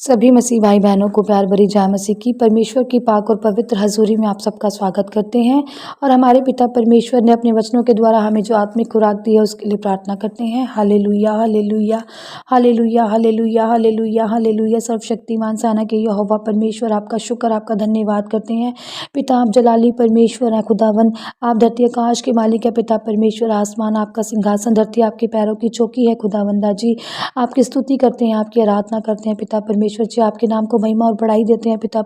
सभी मसीह भाई बहनों को प्यार भरी जय मसीह की। परमेश्वर की पाक और पवित्र हजूरी में आप सबका स्वागत करते हैं और हमारे पिता परमेश्वर ने अपने वचनों के द्वारा हमें जो आत्मिक खुराक दी है उसके लिए प्रार्थना करते हैं। Hallelujah hallelujah hallelujah hallelujah hallelujah hallelujah. सर्वशक्तिमान सेना के यहोवा परमेश्वर आपका शुक्र आपका धन्यवाद करते हैं। पिता आप जलाली परमेश्वर हैं, खुदावन आप धरती आकाश के मालिक है। पिता परमेश्वर आसमान आपका सिंहासन, धरती आपके पैरों की चौकी है। खुदावंदा जी आपकी स्तुति करते हैं, आपकी आराधना करते हैं। पिता परमेश्वर जी आपके नाम को महिमा और बढ़ाई देते हैं। पिता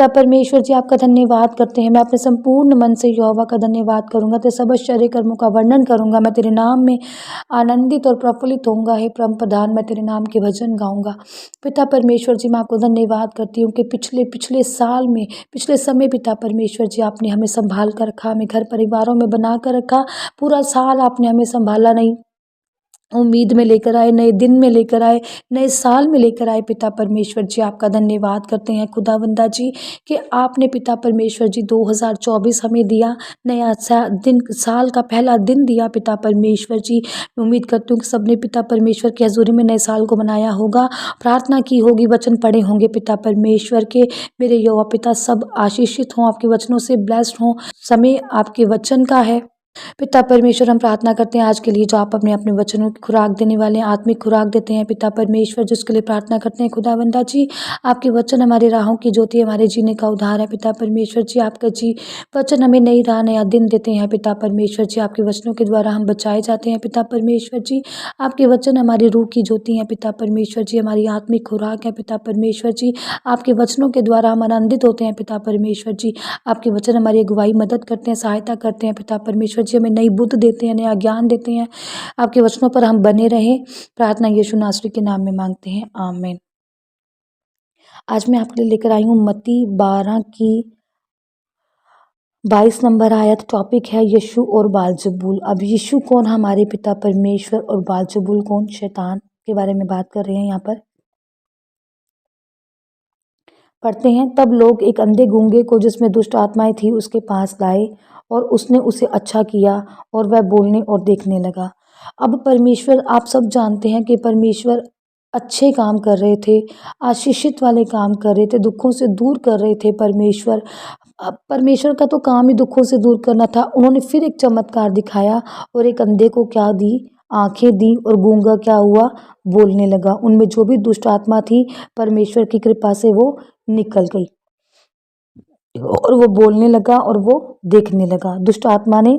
परमेश्वर जी आपका धन्यवाद करते हैं। मैं अपने संपूर्ण मन से यहोवा का धन्यवाद करूंगा, तेरे सब आश्चर्य कर्मों का वर्णन करूंगा। मैं तेरे नाम में आनंदित और प्रफुल्लित होऊंगा। हे परम प्रधान, मैं तेरे नाम के भजन गाऊंगा। पिता परमेश्वर जी मैं आपको धन्यवाद करती हूँ कि पिछले साल में पिछले समय पिता परमेश्वर जी आपने हमें संभाल कर रखा, हमें घर परिवारों में बना कर रखा। पूरा साल आपने हमें संभाला, नहीं उम्मीद में लेकर आए, नए दिन में लेकर आए, नए साल में लेकर आए। पिता परमेश्वर जी आपका धन्यवाद करते हैं खुदावंदा जी कि आपने पिता परमेश्वर जी 2024 हमें दिया, नया साल का पहला दिन दिया। पिता परमेश्वर जी उम्मीद करती हूँ कि सबने पिता परमेश्वर की हजूरी में नए साल को मनाया होगा, प्रार्थना की होगी, वचन पढ़े होंगे। पिता परमेश्वर के मेरे यहोवा पिता सब आशीषित हों, आपके वचनों से ब्लेस्ड हों। समय आपके वचन का है। पिता परमेश्वर हम प्रार्थना करते हैं आज के लिए जो आप अपने अपने वचनों की खुराक देने वाले हैं, आत्मिक खुराक देते हैं। पिता परमेश्वर जिसके लिए प्रार्थना करते हैं खुदावंदा जी आपके वचन हमारी राहों की ज्योति, हमारे जीने का उद्धार है। पिता परमेश्वर जी आपका जी वचन हमें नई राह नया दिन देते हैं। पिता परमेश्वर जी आपके वचनों के द्वारा हम बचाए जाते हैं। पिता परमेश्वर जी आपके वचन हमारी रूह की ज्योति हैं। पिता परमेश्वर जी हमारी आत्मिक खुराक है। पिता परमेश्वर जी आपके वचनों के द्वारा हम आनंदित होते हैं। पिता परमेश्वर जी आपके वचन हमारी अगुवाई मदद करते हैं, सहायता करते हैं। पिता परमेश्वर जी हमें नई बुद्ध देते हैं, नया ज्ञान देते हैं। आपके वचनों पर हम बने रहें। प्रार्थना यीशु नासरी के नाम में मांगते हैं, आमीन। आज मैं आपके लिए लेकर आई हूँ मत्ती 12 की 22 नंबर आयत। टॉपिक है यीशु और बालजबूल। अब यीशु कौन, हमारे पिता परमेश्वर, और बालजबूल कौन, शैतान के बारे में बात कर रहे हैं। यहाँ पर पढ़ते हैं, तब लोग एक अंधे गूंगे को जिसमें दुष्ट आत्माएं थी उसके पास लाए और उसने उसे अच्छा किया और वह बोलने और देखने लगा। अब परमेश्वर, आप सब जानते हैं कि परमेश्वर अच्छे काम कर रहे थे, आशीषित वाले काम कर रहे थे, दुखों से दूर कर रहे थे। परमेश्वर अब परमेश्वर का तो काम ही दुखों से दूर करना था। उन्होंने फिर एक चमत्कार दिखाया और एक अंधे को क्या दी, आंखें दी, और गूंगा क्या हुआ, बोलने लगा। उनमें जो भी दुष्ट आत्मा थी परमेश्वर की कृपा से वो निकल गई और वो बोलने लगा और वो देखने लगा। दुष्ट आत्मा ने,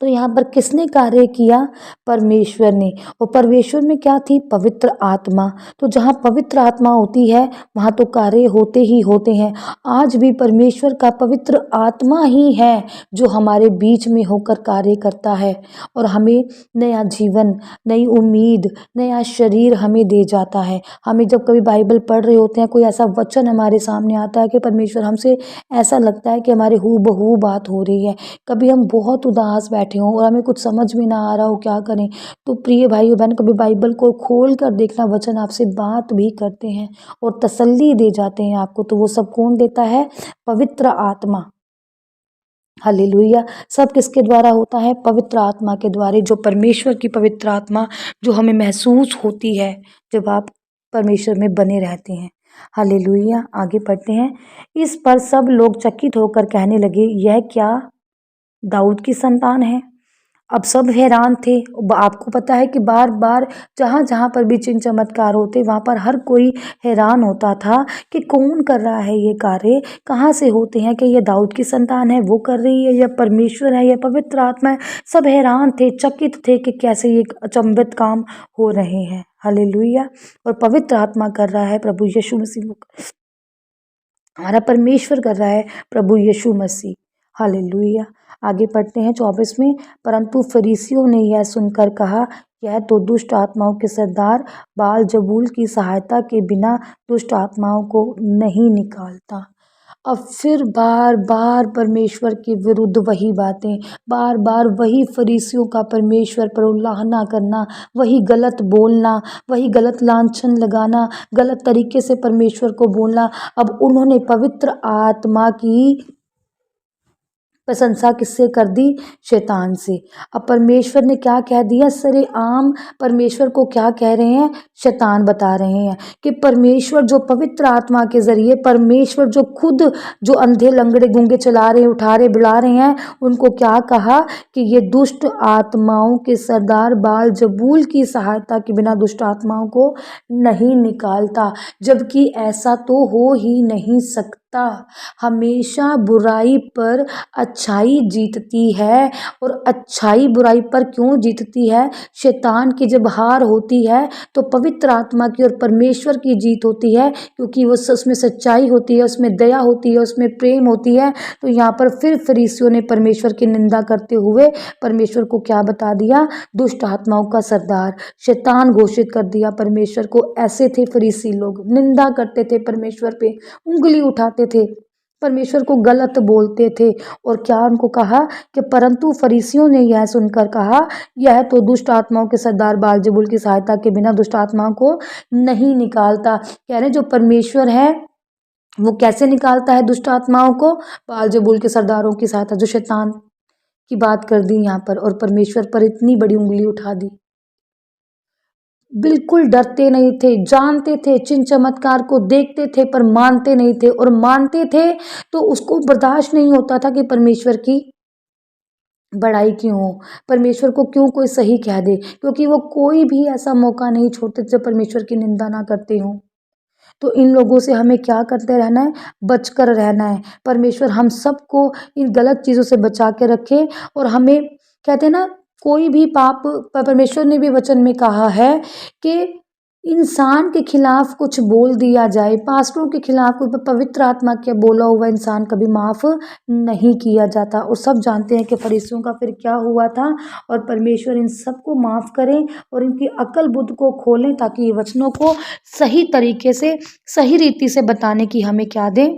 तो यहाँ पर किसने कार्य किया, परमेश्वर ने। और परमेश्वर में क्या थी, पवित्र आत्मा। तो जहाँ पवित्र आत्मा होती है वहाँ तो कार्य होते ही होते हैं। आज भी परमेश्वर का पवित्र आत्मा ही है जो हमारे बीच में होकर कार्य करता है और हमें नया जीवन, नई उम्मीद, नया शरीर हमें दे जाता है। हमें जब कभी बाइबल पढ़ रहे होते हैं, कोई ऐसा वचन हमारे सामने आता है कि परमेश्वर हमसे, ऐसा लगता है कि हमारे हूबहू बात हो रही है। कभी हम बहुत उदास बैठे हों और हमें कुछ समझ में ना आ रहा हो क्या करें, तो प्रिय भाइयों बहन, कभी बाइबल को खोल कर देखना, वचन आपसे बात भी करते हैं और तसल्ली दे जाते हैं आपको। तो वो सब कौन देता है, पवित्र आत्मा। हालेलुया। सब किसके द्वारा होता है, पवित्र आत्मा के द्वारा। जो परमेश्वर की पवित्र आत्मा जो हमें महसूस होती है जब आप परमेश्वर में बने रहते हैं। हालेलुया। आगे पढ़ते हैं। इस पर सब लोग चकित होकर कहने लगे, यह क्या दाऊद की संतान है। अब सब हैरान थे। आपको पता है कि बार बार जहाँ जहाँ पर भी चिन्ह चमत्कार होते वहाँ पर हर कोई हैरान होता था कि कौन कर रहा है ये कार्य, कहाँ से होते हैं, कि ये दाऊद की संतान है वो कर रही है, या परमेश्वर है, या पवित्र आत्मा है। सब हैरान थे, चकित थे कि कैसे ये अचंभित काम हो रहे हैं। हालेलुया। और पवित्र आत्मा कर रहा है प्रभु यीशु मसीह, हमारा परमेश्वर कर रहा है, प्रभु यीशु मसीह। हालेलुया। आगे पढ़ते हैं 24 में। परंतु फरीसियों ने यह सुनकर कहा, यह तो दुष्ट आत्माओं के सरदार बालजबूल की सहायता के बिना दुष्ट आत्माओं को नहीं निकालता। अब फिर बार बार परमेश्वर के विरुद्ध वही बातें, बार बार वही फरीसियों का परमेश्वर पर उल्लाहना करना, वही गलत बोलना, वही गलत लांछन लगाना, गलत तरीके से परमेश्वर को बोलना। अब उन्होंने पवित्र आत्मा की प्रशंसा किससे कर दी? शैतान से। अब परमेश्वर ने क्या कह दिया? सरेआम परमेश्वर को क्या कह रहे हैं? शैतान बता रहे हैं कि परमेश्वर जो पवित्र आत्मा के जरिए, परमेश्वर जो खुद जो अंधे लंगड़े गूंगे चला रहे, उठा रहे, बुला रहे हैं, उनको क्या कहा कि ये दुष्ट आत्माओं के सरदार बाल जबूल की सहायता के बिना दुष्ट आत्माओं को नहीं निकालता। जबकि ऐसा तो हो ही नहीं सकता। हमेशा बुराई पर अच्छाई जीतती है। और अच्छाई बुराई पर क्यों जीतती है? शैतान की जब हार होती है तो पवित्र आत्मा की और परमेश्वर की जीत होती है, क्योंकि वो उसमें सच्चाई होती है, उसमें दया होती है, उसमें प्रेम होती है। तो यहाँ पर फिर फरीसियों ने परमेश्वर की निंदा करते हुए परमेश्वर को क्या बता दिया? दुष्ट आत्माओं का सरदार, शैतान घोषित कर दिया परमेश्वर को। ऐसे थे फरीसी लोग, निंदा करते थे परमेश्वर पे, उंगली उठाते थे, परमेश्वर को गलत बोलते थे। और क्या उनको कहा कि परंतु फरीसियों ने यह सुनकर कहा, यह तो दुष्ट आत्माओं के सरदार बालजबूल की सहायता के बिना दुष्ट आत्माओं को नहीं निकालता। कह रहे जो परमेश्वर है वो कैसे निकालता है दुष्ट आत्माओं को? बालजबूल के सरदारों की सहायता। जो शैतान की बात कर दी यहाँ पर, और परमेश्वर पर इतनी बड़ी उंगली उठा दी। बिल्कुल डरते नहीं थे, जानते थे, चिन्ह चमत्कार को देखते थे पर मानते नहीं थे, और मानते थे तो उसको बर्दाश्त नहीं होता था कि परमेश्वर की बड़ाई क्यों हो, परमेश्वर को क्यों कोई सही कह दे, क्योंकि वो कोई भी ऐसा मौका नहीं छोड़ते जब परमेश्वर की निंदा ना करते हों। तो इन लोगों से हमें क्या करते रहना है? बचकर रहना है। परमेश्वर हम सबको इन गलत चीज़ों से बचा के रखे। और हमें कहते हैं ना, कोई भी पाप, परमेश्वर ने भी वचन में कहा है कि इंसान के खिलाफ कुछ बोल दिया जाए, पास्टरों के खिलाफ कोई पवित्र आत्मा के बोला हुआ इंसान कभी माफ नहीं किया जाता। और सब जानते हैं कि फरीसियों का फिर क्या हुआ था। और परमेश्वर इन सबको माफ करें और इनकी अकल बुद्ध को खोलें, ताकि ये वचनों को सही तरीके से, सही रीति से बताने की हमें क्या दें?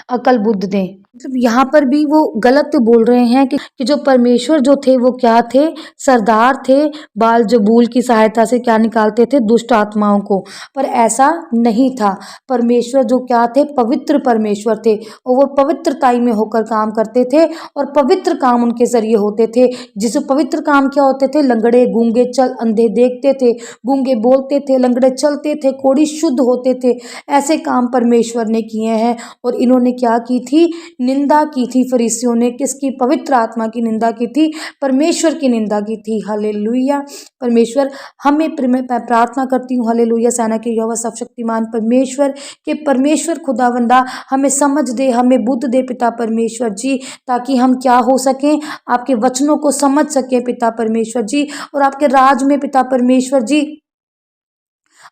अकल बुद्ध दें। मतलब यहाँ पर भी वो गलत बोल रहे हैं कि जो परमेश्वर जो थे वो क्या थे? सरदार थे, बाल जबूल की सहायता से क्या निकालते थे? दुष्ट आत्माओं को। पर ऐसा नहीं था। परमेश्वर जो क्या थे? पवित्र परमेश्वर थे, और वो पवित्रताई में होकर काम करते थे, और पवित्र काम उनके जरिए होते थे। जिस पवित्र काम क्या होते थे? लंगड़े गूंगे चल, अंधे देखते थे, गूंगे बोलते थे, लंगड़े चलते थे, कोढ़ी शुद्ध होते थे। ऐसे काम परमेश्वर ने किए हैं। और इन्होंने क्या की थी? निंदा की थी फरीसियों ने। किसकी? पवित्र आत्मा की निंदा की थी, परमेश्वर की निंदा की थी। हालेलुया। परमेश्वर हमें, मैं प्रार्थना करती हूँ, हालेलुया, सेना के यहोवा सर्वशक्तिमान परमेश्वर के परमेश्वर खुदावंदा हमें समझ दे, हमें बुद्ध दे पिता परमेश्वर जी, ताकि हम क्या हो सकें? आपके वचनों को समझ सकें पिता परमेश्वर जी, और आपके राज में पिता परमेश्वर जी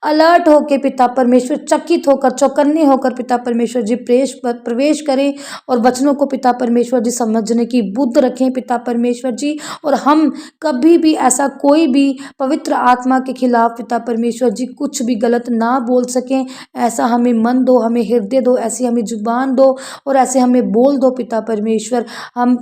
अलर्ट होके पिता परमेश्वर, चकित होकर, चौकन्ने होकर पिता परमेश्वर जी प्रवेश करें, और वचनों को पिता परमेश्वर जी समझने की बुद्ध रखें पिता परमेश्वर जी। और हम कभी भी ऐसा कोई भी पवित्र आत्मा के खिलाफ पिता परमेश्वर जी कुछ भी गलत ना बोल सकें। ऐसा हमें मन दो, हमें हृदय दो, ऐसी हमें जुबान दो, और ऐसे हमें बोल दो पिता परमेश्वर। हम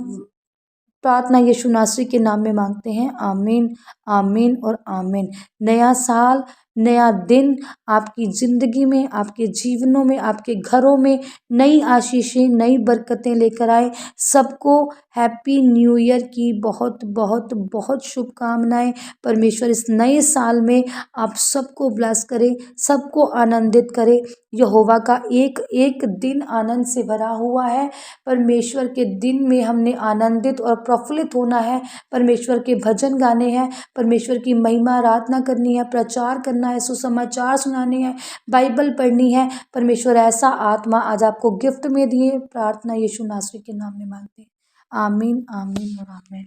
प्रार्थना यीशु नासरी के नाम में मांगते हैं, आमीन, आमीन और आमीन। नया साल, नया दिन आपकी ज़िंदगी में, आपके जीवनों में, आपके घरों में नई आशीषें, नई बरकतें लेकर आए। सबको हैप्पी न्यू ईयर की बहुत बहुत बहुत शुभकामनाएं। परमेश्वर इस नए साल में आप सबको ब्लेस करे, सबको आनंदित करे। यहोवा का एक एक दिन आनंद से भरा हुआ है। परमेश्वर के दिन में हमने आनंदित और प्रफुल्लित होना है। परमेश्वर के भजन गाने हैं, परमेश्वर की महिमा आराधना करनी है, प्रचार करना है, सुसमाचार सुनाने हैं, बाइबल पढ़नी है। परमेश्वर ऐसा आत्मा आज आपको गिफ्ट में दिए। प्रार्थना यीशु नासरी के नाम में मांगते हैं, आमीन, आमीन और आमीन।